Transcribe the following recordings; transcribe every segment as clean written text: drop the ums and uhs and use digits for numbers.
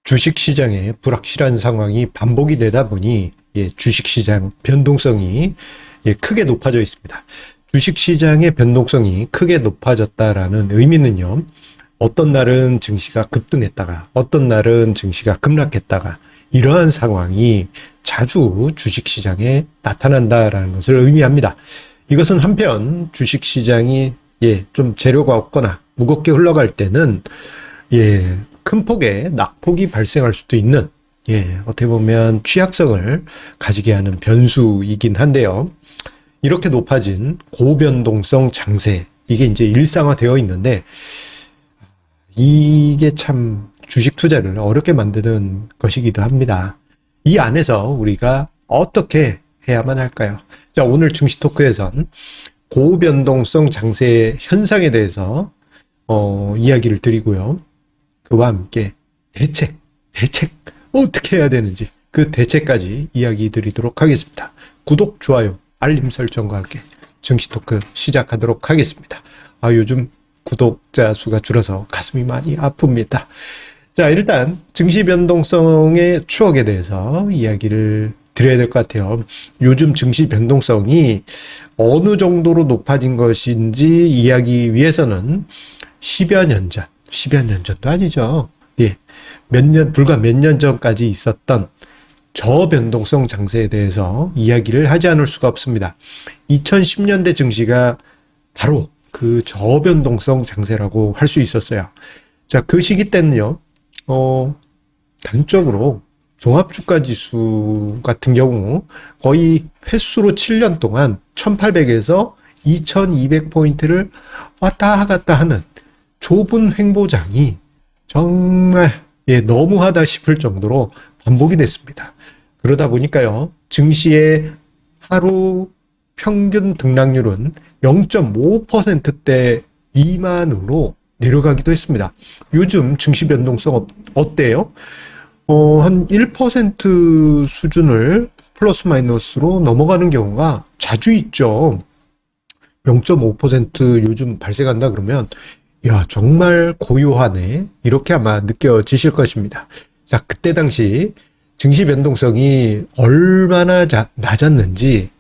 주식시장에 불확실한 상황이 반복이 되다 보니 주식시장 변동성이 크게 높아져 있습니다. 주식시장의 변동성이 크게 높아졌다라는 의미는요, 어떤 날은 증시가 급등했다가 어떤 날은 증시가 급락했다가 이러한 상황이 자주 주식시장에 나타난다라는 것을 의미합니다. 이것은 한편 주식시장이 좀 재료가 없거나 무겁게 흘러갈 때는 큰 폭의 낙폭이 발생할 수도 있는 어떻게 보면 취약성을 가지게 하는 변수이긴 한데요. 이렇게 높아진 고변동성 장세, 이게 이제 일상화되어 있는데 이게 참 주식 투자를 어렵게 만드는 것이기도 합니다. 이 안에서 우리가 어떻게 해야만 할까요? 자, 오늘 증시 토크에선 고변동성 장세 현상에 대해서 이야기를 드리고요. 그와 함께 대책 어떻게 해야 되는지 그 대책까지 이야기 드리도록 하겠습니다. 구독, 좋아요, 알림 설정과 함께 증시 토크 시작하도록 하겠습니다. 요즘 구독자 수가 줄어서 가슴이 많이 아픕니다. 자, 일단 증시 변동성의 추억에 대해서 이야기를 드려야 될 것 같아요. 요즘 증시 변동성이 어느 정도로 높아진 것인지 이야기 위해서는 10여 년 전도 아니죠. 불과 몇 년 전까지 있었던 저변동성 장세에 대해서 이야기를 하지 않을 수가 없습니다. 2010년대 증시가 바로 그 저변동성 장세라고 할 수 있었어요. 자, 그 시기 때는요, 단적으로 종합주가지수 같은 경우 거의 횟수로 7년 동안 1800에서 2200포인트를 왔다 갔다 하는 좁은 횡보장이 정말 너무하다 싶을 정도로 반복이 됐습니다. 그러다 보니까요, 증시의 하루 평균 등락률은 0.5%대 미만으로 내려가기도 했습니다. 요즘 증시 변동성 어때요? 한 1% 수준을 플러스 마이너스로 넘어가는 경우가 자주 있죠. 0.5% 요즘 발생한다 그러면 정말 고요하네, 이렇게 아마 느껴지실 것입니다. 자, 그때 당시 증시 변동성이 얼마나 낮았는지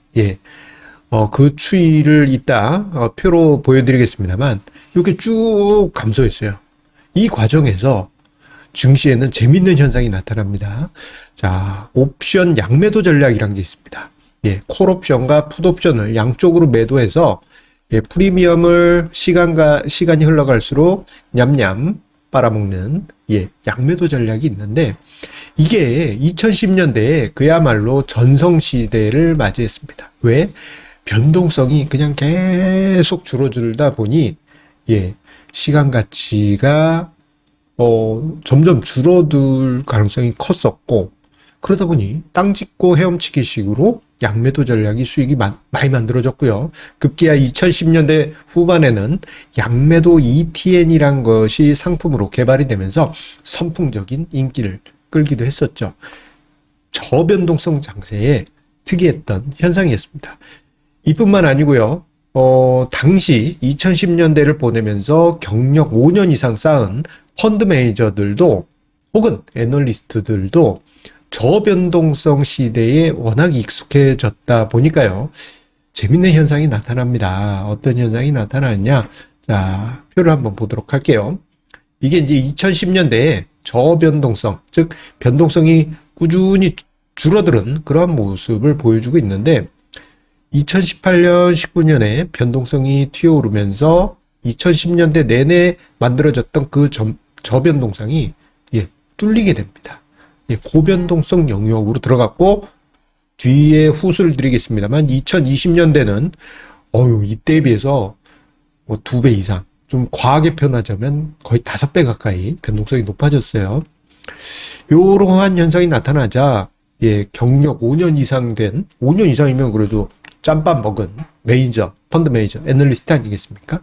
그 추이를 이따 표로 보여드리겠습니다만 이렇게 쭉 감소했어요. 이 과정에서 증시에는 재밌는 현상이 나타납니다. 자, 옵션 양매도 전략이란 게 있습니다. 콜옵션과 풋옵션을 양쪽으로 매도해서 프리미엄을 시간이 흘러갈수록 냠냠 빨아먹는 양매도 전략이 있는데, 이게 2010년대에 그야말로 전성시대를 맞이했습니다. 왜? 변동성이 그냥 계속 줄어들다 보니 시간 가치가 점점 줄어들 가능성이 컸었고, 그러다 보니 땅 짚고 헤엄치기 식으로 양매도 전략이 수익이 많이 만들어졌고요. 급기야 2010년대 후반에는 양매도 ETN이란 것이 상품으로 개발이 되면서 선풍적인 인기를 끌기도 했었죠. 저변동성 장세에 특이했던 현상이었습니다. 이뿐만 아니고요. 당시 2010년대를 보내면서 경력 5년 이상 쌓은 펀드 매니저들도 혹은 애널리스트들도 저변동성 시대에 워낙 익숙해졌다 보니까요, 재밌는 현상이 나타납니다. 어떤 현상이 나타나느냐? 자, 표를 한번 보도록 할게요. 이게 이제 2010년대에 저변동성, 즉 변동성이 꾸준히 줄어드는 그러한 모습을 보여주고 있는데, 2018년, 19년에 변동성이 튀어오르면서 2010년대 내내 만들어졌던 그 저변동성이 뚫리게 됩니다. 고변동성 영역으로 들어갔고, 뒤에 후수를 드리겠습니다만 2020년대는 이때에 비해서 2배 이상, 좀 과하게 표현하자면 거의 5배 가까이 변동성이 높아졌어요. 이러한 현상이 나타나자 경력 5년 이상 된, 5년 이상이면 그래도 짬밥 먹은 매니저, 펀드 매니저, 애널리스트 아니겠습니까?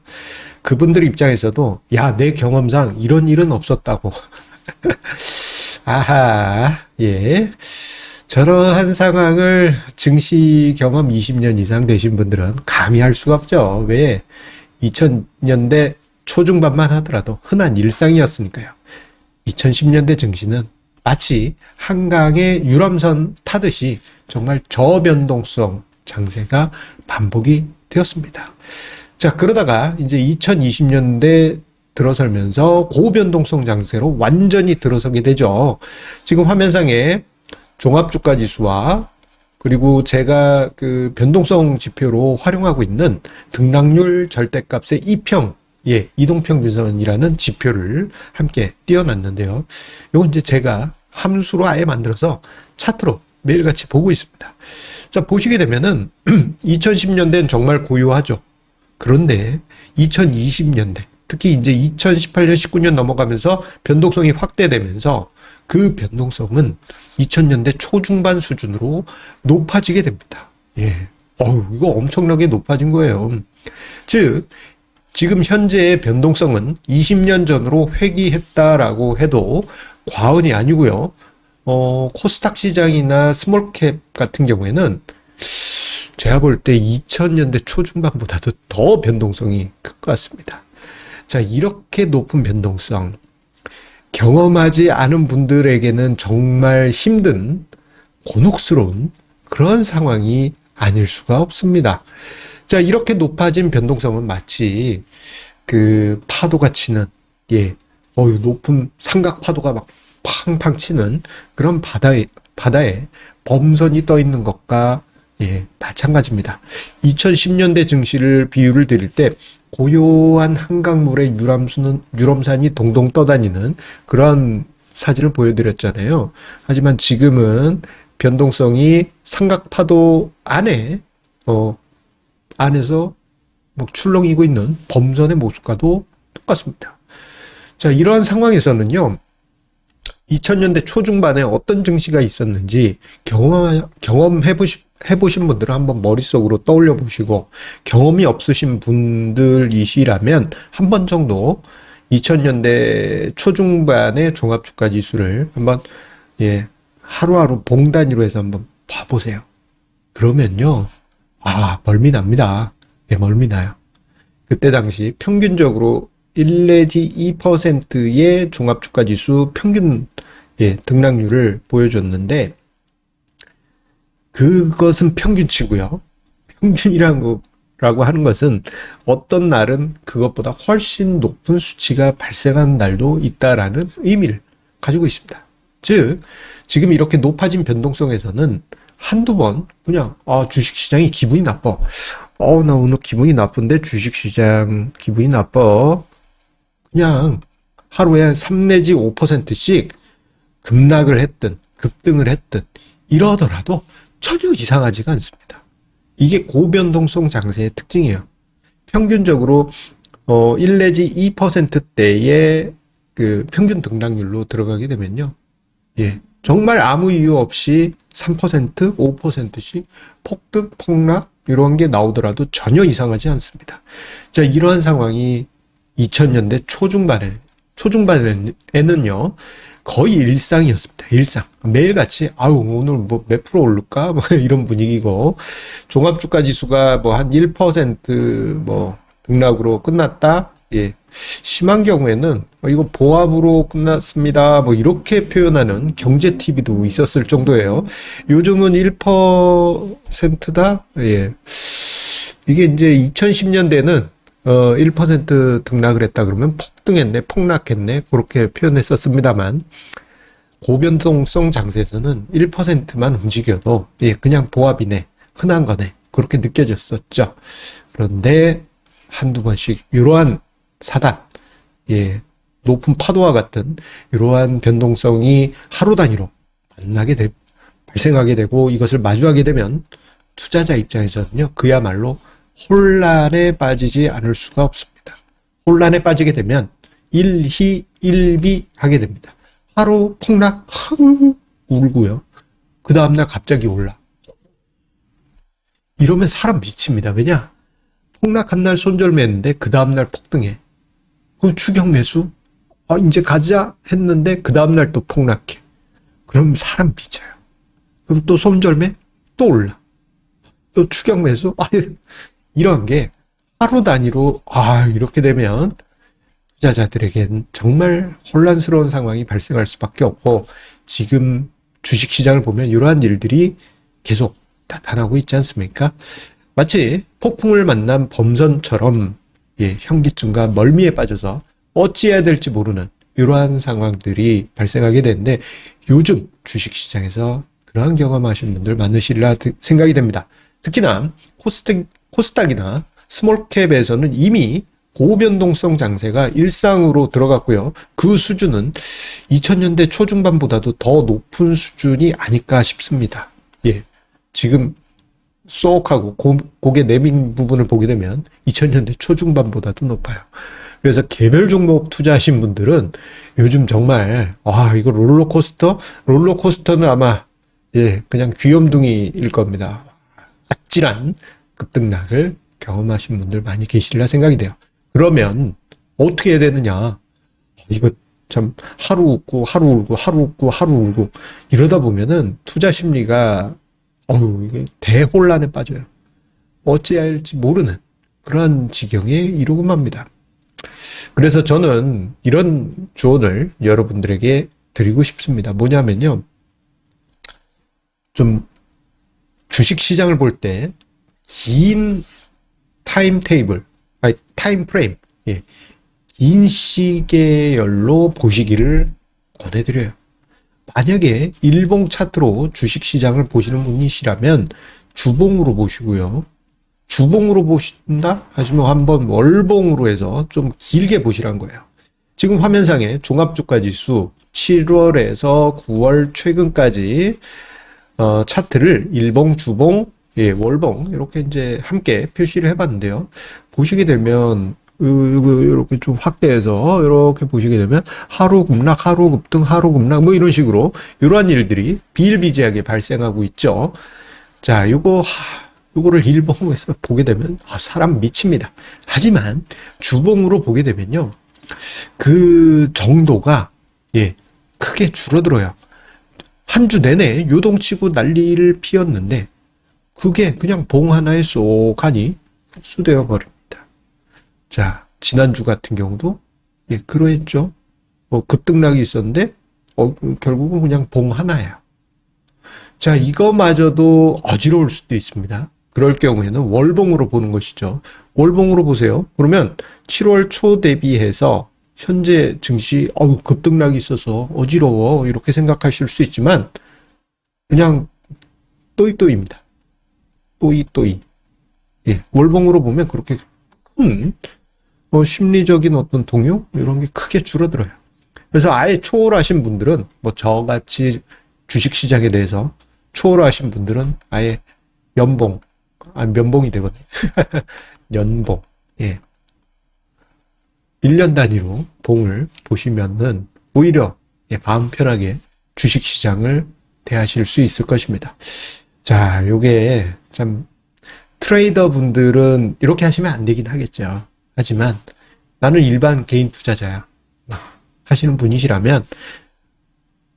그분들 입장에서도 내 경험상 이런 일은 없었다고 아하, 저러한 상황을 증시 경험 20년 이상 되신 분들은 감히 할 수가 없죠. 왜? 2000년대 초중반만 하더라도 흔한 일상이었으니까요. 2010년대 증시는 마치 한강의 유람선 타듯이 정말 저변동성 장세가 반복이 되었습니다. 자, 그러다가 이제 2020년대 들어서면서 고변동성 장세로 완전히 들어서게 되죠. 지금 화면상에 종합주가 지수와 그리고 제가 그 변동성 지표로 활용하고 있는 등락률 절대값의 이평, 이동평균선이라는 지표를 함께 띄워놨는데요. 이건 이제 제가 함수로 아예 만들어서 차트로 매일같이 보고 있습니다. 자, 보시게 되면은 2010년대는 정말 고요하죠. 그런데 2020년대, 특히 이제 2018년, 19년 넘어가면서 변동성이 확대되면서 그 변동성은 2000년대 초중반 수준으로 높아지게 됩니다. 이거 엄청나게 높아진 거예요. 즉, 지금 현재의 변동성은 20년 전으로 회귀했다라고 해도 과언이 아니고요. 코스닥 시장이나 스몰캡 같은 경우에는 제가 볼 때 2000년대 초중반보다도 더 변동성이 클 것 같습니다. 자, 이렇게 높은 변동성, 경험하지 않은 분들에게는 정말 힘든 곤혹스러운 그런 상황이 아닐 수가 없습니다. 자, 이렇게 높아진 변동성은 마치 그 파도가 치는, 높은 삼각 파도가 막 팡팡 치는 그런 바다에 범선이 떠 있는 것과 마찬가지입니다. 2010년대 증시를 비유를 드릴 때 고요한 한강물에 유람선이 동동 떠다니는 그런 사진을 보여드렸잖아요. 하지만 지금은 변동성이 삼각파도 안에서 막 출렁이고 있는 범선의 모습과도 똑같습니다. 자, 이러한 상황에서는요, 2000년대 초중반에 어떤 증시가 있었는지 경험해보신 분들은 한번 머릿속으로 떠올려 보시고, 경험이 없으신 분들이시라면 한 번 정도 2000년대 초중반의 종합주가 지수를 한번 하루하루 봉 단위로 해서 한번 봐보세요. 그러면요, 멀미 납니다. 멀미 나요. 그때 당시 평균적으로 1 내지 2%의 종합주가 지수 평균 등락률을 보여줬는데, 그것은 평균치고요. 평균이라고 하는 것은 어떤 날은 그것보다 훨씬 높은 수치가 발생하는 날도 있다라는 의미를 가지고 있습니다. 즉, 지금 이렇게 높아진 변동성에서는 한두 번 그냥 주식시장이 기분이 나빠. 나 오늘 기분이 나쁜데 주식시장 기분이 나빠. 그냥 하루에 3 내지 5%씩 급락을 했든 급등을 했든 이러더라도 전혀 이상하지가 않습니다. 이게 고변동성 장세의 특징이에요. 평균적으로 1 내지 2%대의 그 평균 등락률로 들어가게 되면요, 정말 아무 이유 없이 3%, 5%씩 폭등, 폭락 이런 게 나오더라도 전혀 이상하지 않습니다. 자, 이러한 상황이 2000년대 초중반에는요, 거의 일상이었습니다. 일상. 매일같이, 오늘 뭐 몇 프로 오를까? 뭐 이런 분위기고, 종합주가 지수가 뭐 한 1% 뭐 등락으로 끝났다? 심한 경우에는 이거 보합으로 끝났습니다. 뭐 이렇게 표현하는 경제 TV도 있었을 정도예요. 요즘은 1%다? 이게 이제 2010년대는 1% 등락을 했다 그러면 폭등했네, 폭락했네, 그렇게 표현했었습니다만, 고변동성 장세에서는 1%만 움직여도 그냥 보합이네, 흔한 거네, 그렇게 느껴졌었죠. 그런데 한두 번씩 이러한 사단, 높은 파도와 같은 이러한 변동성이 하루 단위로 발생하게 되고, 이것을 마주하게 되면 투자자 입장에서는요, 그야말로 혼란에 빠지지 않을 수가 없습니다. 혼란에 빠지게 되면 일희일비 하게 됩니다. 하루 폭락 울고요. 그 다음날 갑자기 올라. 이러면 사람 미칩니다. 왜냐? 폭락한 날 손절매했는데 그 다음날 폭등해. 그럼 추격 매수? 이제 가자 했는데 그 다음날 또 폭락해. 그럼 사람 미쳐요. 그럼 또 손절매? 또 올라. 또 추격 매수? 이런 게 하루 단위로, 이렇게 되면 투자자들에겐 정말 혼란스러운 상황이 발생할 수밖에 없고, 지금 주식시장을 보면 이러한 일들이 계속 나타나고 있지 않습니까? 마치 폭풍을 만난 범선처럼 현기증과 멀미에 빠져서 어찌해야 될지 모르는 이러한 상황들이 발생하게 되는데, 요즘 주식시장에서 그러한 경험하신 분들 많으시리라 생각이 됩니다. 특히나 코스닥이나 스몰캡에서는 이미 고변동성 장세가 일상으로 들어갔고요. 그 수준은 2000년대 초중반보다도 더 높은 수준이 아닐까 싶습니다. 지금 쏙하고 고개 내민 부분을 보게 되면 2000년대 초중반보다도 높아요. 그래서 개별 종목 투자하신 분들은 요즘 정말 이거 롤러코스터는 아마 그냥 귀염둥이일 겁니다. 아찔한 급등락을 경험하신 분들 많이 계시리라 생각이 돼요. 그러면 어떻게 해야 되느냐? 이거 참 하루 웃고 하루 울고 하루 웃고 하루 울고 이러다 보면은 투자 심리가 이게 대혼란에 빠져요. 어찌해야 할지 모르는 그러한 지경에 이르고 맙니다. 그래서 저는 이런 조언을 여러분들에게 드리고 싶습니다. 뭐냐면요, 좀 주식 시장을 볼 때 긴 타임 프레임, 긴 시계열로 보시기를 권해드려요. 만약에 일봉 차트로 주식 시장을 보시는 분이시라면 주봉으로 보시고요. 주봉으로 보신다 하시면 한번 월봉으로 해서 좀 길게 보시란 거예요. 지금 화면상에 종합주가지수 7월에서 9월 최근까지 차트를 일봉, 주봉, 월봉 이렇게 이제 함께 표시를 해봤는데요. 보시게 되면 이렇게 좀 확대해서 이렇게 보시게 되면 하루 급락, 하루 급등, 하루 급락 뭐 이런 식으로 이러한 일들이 비일비재하게 발생하고 있죠. 자, 요거를 일봉에서 보게 되면 사람 미칩니다. 하지만 주봉으로 보게 되면요, 그 정도가 크게 줄어들어요. 한 주 내내 요동치고 난리를 피웠는데 그게 그냥 봉 하나에 쏙하니 흡수되어 버립니다. 자, 지난주 같은 경우도 그러했죠. 급등락이 있었는데 결국은 그냥 봉 하나야. 자, 이거마저도 어지러울 수도 있습니다. 그럴 경우에는 월봉으로 보는 것이죠. 월봉으로 보세요. 그러면 7월 초 대비해서 현재 증시 급등락이 있어서 어지러워 이렇게 생각하실 수 있지만 그냥 또이또이입니다. 또이또이. 월봉으로 보면 그렇게 큰 심리적인 어떤 동요 이런 게 크게 줄어들어요. 그래서 아예 초월하신 분들은 저같이 주식시장에 대해서 초월하신 분들은 아예 면봉이 되거든요. 연봉. 1년 단위로 봉을 보시면은 오히려 마음 편하게 주식시장을 대하실 수 있을 것입니다. 자, 요게 참 트레이더 분들은 이렇게 하시면 안 되긴 하겠죠. 하지만 나는 일반 개인 투자자야 하시는 분이시라면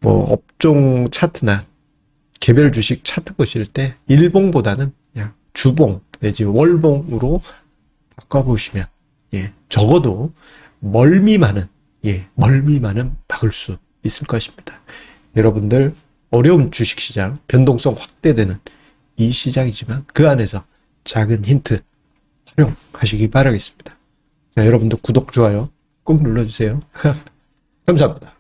업종 차트나 개별 주식 차트 보실 때 일봉보다는 그냥 주봉 내지 월봉으로 바꿔보시면 적어도 멀미만은 막을 수 있을 것입니다. 여러분들 어려운 주식시장, 변동성 확대되는 이 시장이지만 그 안에서 작은 힌트 활용하시기 바라겠습니다. 자, 여러분들 구독, 좋아요 꼭 눌러주세요. 감사합니다.